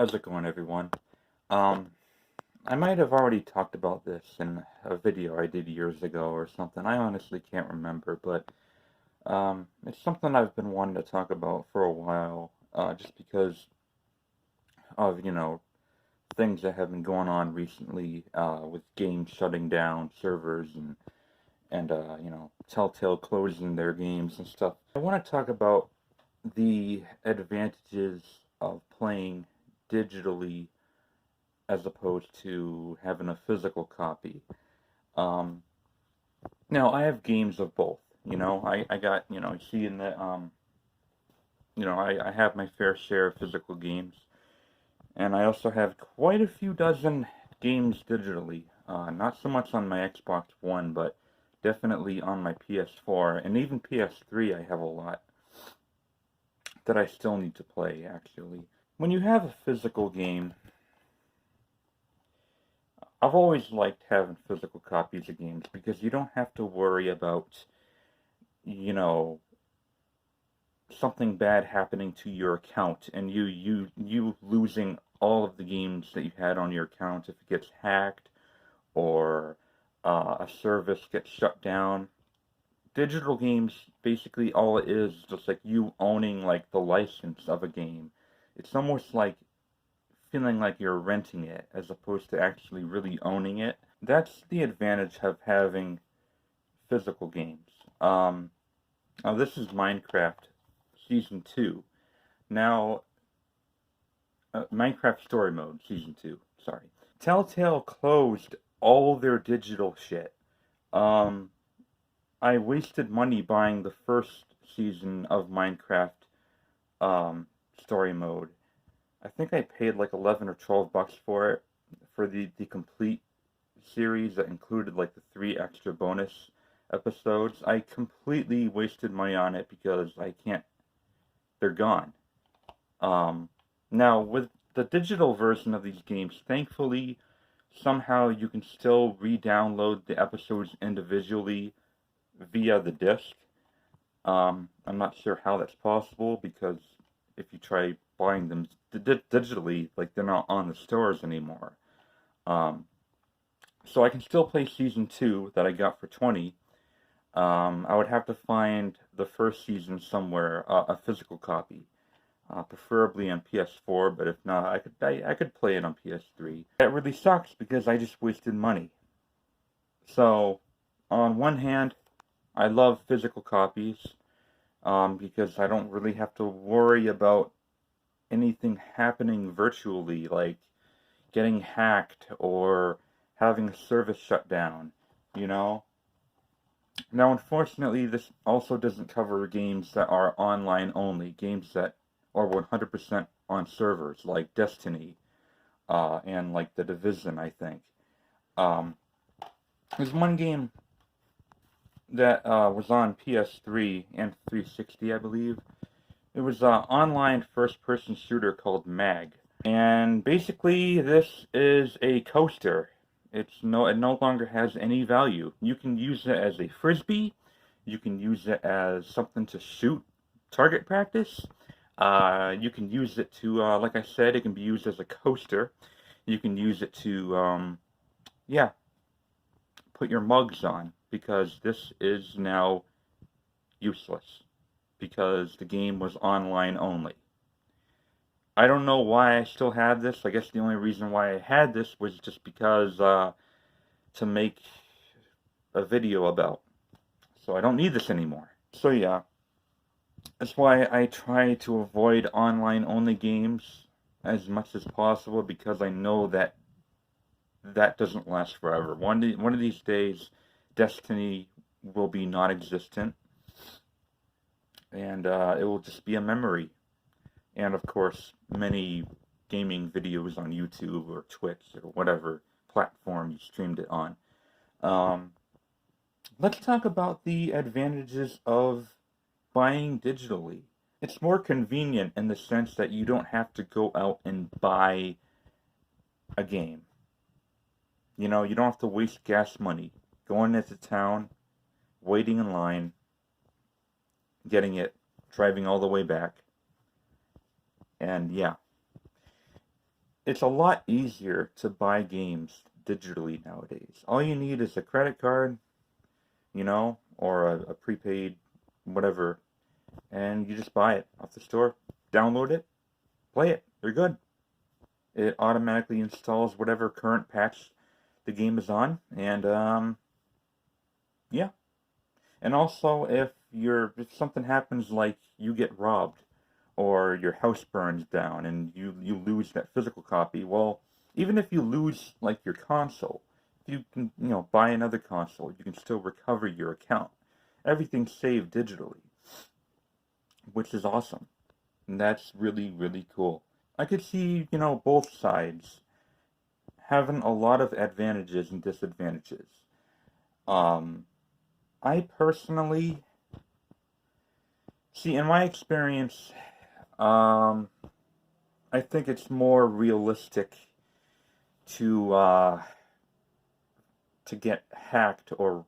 How's it going, everyone? Um, I might have already talked about this in a video I did years ago or something. I honestly can't remember, but it's something I've been wanting to talk about for a while, just because of, things that have been going on recently, with games shutting down servers and Telltale closing their games and stuff. I want to talk about the advantages of playing digitally as opposed to having a physical copy. Um, Now, I have games of both. I got, you see in the, I have my fair share of physical games, and I also have quite a few dozen games digitally. Not so much on my Xbox One, but definitely on my PS4, and even PS3 I have a lot that I still need to play, actually. When you have a physical game, I've always liked having physical copies of games because you don't have to worry about, you know, something bad happening to your account and you losing all of the games that you had on your account if it gets hacked or a service gets shut down. Digital games, basically all it is just like you owning like the license of a game. It's almost like feeling like you're renting it as opposed to actually really owning it. That's the advantage of having physical games. Um, this is Minecraft Season 2. Now, Minecraft Story Mode Season 2, sorry. Telltale closed all their digital shit. Um, I wasted money buying the first season of Minecraft Story Mode. I think I paid like 11 or 12 bucks for it, for the complete series that included like the 3 extra bonus episodes. I completely wasted money on it because I can't, they're gone. Um, Now, with the digital version of these games, thankfully, somehow you can still re-download the episodes individually via the disc. I'm not sure how that's possible because if you try buying them digitally, like they're not on the stores anymore. Um, so I can still play season 2 that I got for 20. I would have to find the first season somewhere, a physical copy, preferably on PS4. But if not, I could play it on PS3. That really sucks because I just wasted money. So, on one hand, I love physical copies, because I don't really have to worry about anything happening virtually, like getting hacked or having a service shut down, you know? Now, unfortunately, this also doesn't cover games that are online only, games that are 100% on servers, like Destiny, and like The Division, I think. Um, there's one game that was on PS3 and 360, I believe. It was an online first-person shooter called Mag. And basically, this is a coaster. It no longer has any value. You can use it as a frisbee. You can use it as something to shoot target practice. You can use it to, like I said, it can be used as a coaster. You can use it to, yeah, put your mugs on because this is now useless because the game was online only. I don't know why I still have this. I guess the only reason why I had this was just because to make a video about. So I don't need this anymore. So yeah, that's why I try to avoid online only games as much as possible because I know that that doesn't last forever. One of these days, Destiny will be non-existent, and it will just be a memory. And of course, many gaming videos on YouTube or Twitch or whatever platform you streamed it on. Um, let's talk about the advantages of buying digitally. It's more convenient in the sense that you don't have to go out and buy a game. You don't have to waste gas money going into town, waiting in line, getting it, driving all the way back. And yeah, it's a lot easier to buy games digitally nowadays. All you need is a credit card, or a prepaid whatever, and you just buy it off the store, download it, play it. You're good. It automatically installs whatever current patch the game is on, and yeah. And also, if something happens like you get robbed or your house burns down and you lose that physical copy, well, even if you lose like your console, if you can, buy another console, you can still recover your account. Everything's saved digitally, which is awesome. And that's really, really cool. I could see, both sides having a lot of advantages and disadvantages. Um, I personally see, in my experience, um, I think it's more realistic to to get hacked or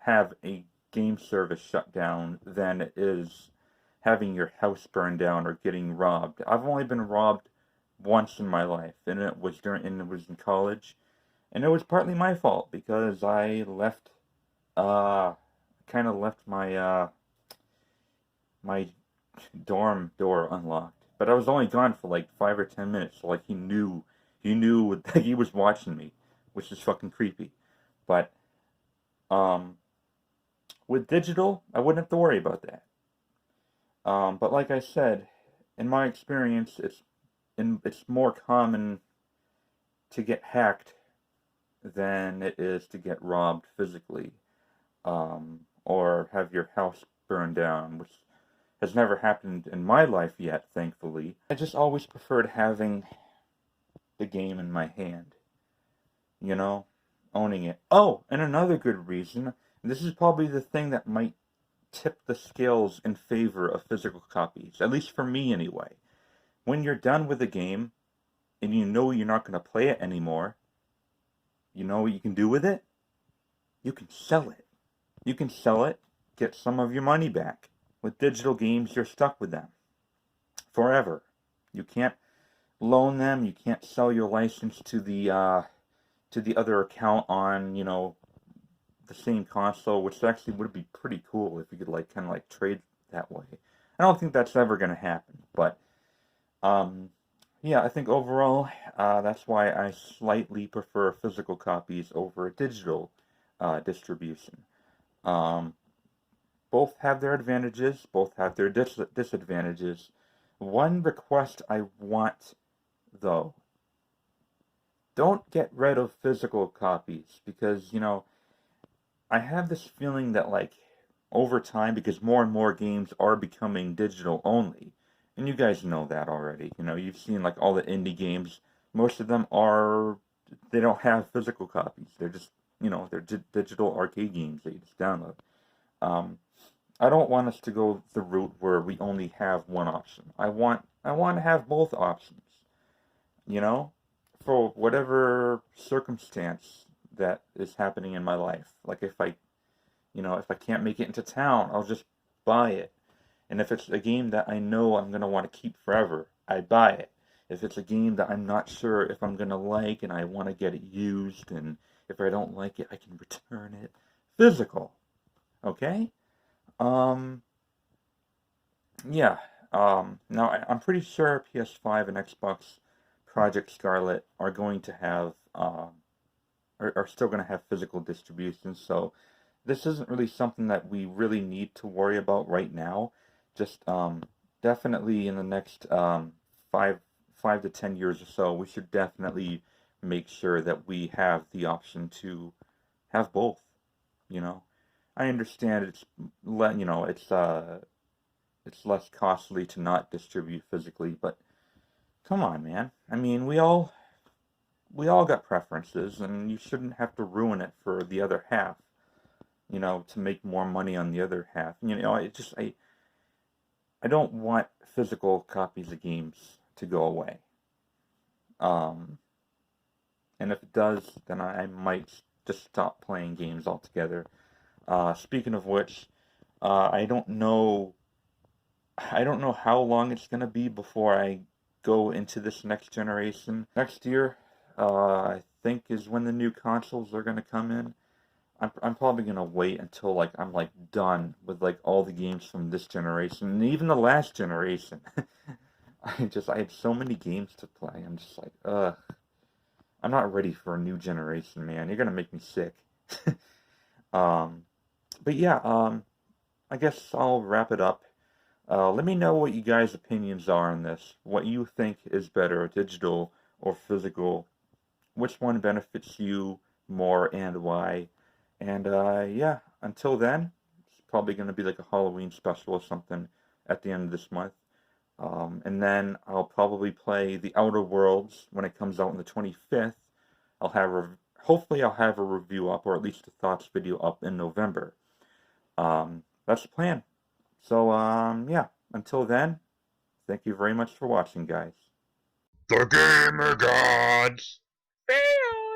have a game service shut down than it is having your house burned down or getting robbed. I've only been robbed once in my life, and it was in college, and it was partly my fault because I left kind of left my dorm door unlocked. But I was only gone for like 5 or 10 minutes, so like he knew that he was watching me, which is fucking creepy. But um, with digital, I wouldn't have to worry about that. But like I said, in my experience, it's more common to get hacked than it is to get robbed physically, or have your house burned down, which has never happened in my life yet, thankfully. I just always preferred having the game in my hand, you know, owning it. Oh, and another good reason, and this is probably the thing that might tip the scales in favor of physical copies, at least for me anyway. When you're done with a game and you know you're not going to play it anymore, you know what you can do with it? You can sell it. You can sell it, get some of your money back. With digital games, you're stuck with them forever. You can't loan them. You can't sell your license to the other account on the same console, which actually would be pretty cool if you could like kind of like trade that way. I don't think that's ever going to happen, but um, yeah, I think overall that's why I slightly prefer physical copies over digital distribution. Um, Both have their advantages, both have their disadvantages. One request I want, though, don't get rid of physical copies because, I have this feeling that, like, over time, because more and more games are becoming digital only, and you guys know that already. You've seen, like, all the indie games. Most of them they don't have physical copies. They're just, they're digital arcade games that you just download. Um, I don't want us to go the route where we only have one option. I want to have both options, you know, for whatever circumstance that is happening in my life. Like if I can't make it into town, I'll just buy it. And if it's a game that I know I'm going to want to keep forever, I buy it. If it's a game that I'm not sure if I'm going to like and I want to get it used and if I don't like it, I can return it. Physical, okay? Um, Yeah. Now I'm pretty sure PS5 and Xbox Project Scarlet are going to have are still going to have physical distribution. So this isn't really something that we really need to worry about right now. Just definitely in the next five 5 to 10 years or so, we should definitely make sure that we have the option to have both. You know, I understand it's less costly to not distribute physically, but come on, man. I mean, we all got preferences, and you shouldn't have to ruin it for the other half, to make more money on the other half. I don't want physical copies of games to go away. Um, and if it does, then I might just stop playing games altogether. Speaking of which, I don't know how long it's gonna be before I go into this next generation. Next year, I think is when the new consoles are gonna come in. I'm probably gonna wait until like I'm like done with like all the games from this generation and even the last generation. I have so many games to play. I'm just like, I'm not ready for a new generation, man. You're gonna make me sick. um, but yeah, I guess I'll wrap it up. Let me know what you guys' opinions are on this. What you think is better, digital or physical? Which one benefits you more and why? And yeah, until then, it's probably going to be like a Halloween special or something at the end of this month. And then I'll probably play The Outer Worlds when it comes out on the 25th. Hopefully I'll have a review up or at least a thoughts video up in November. That's the plan. So yeah, until then, thank you very much for watching, guys. The Gamer Gods! Fail!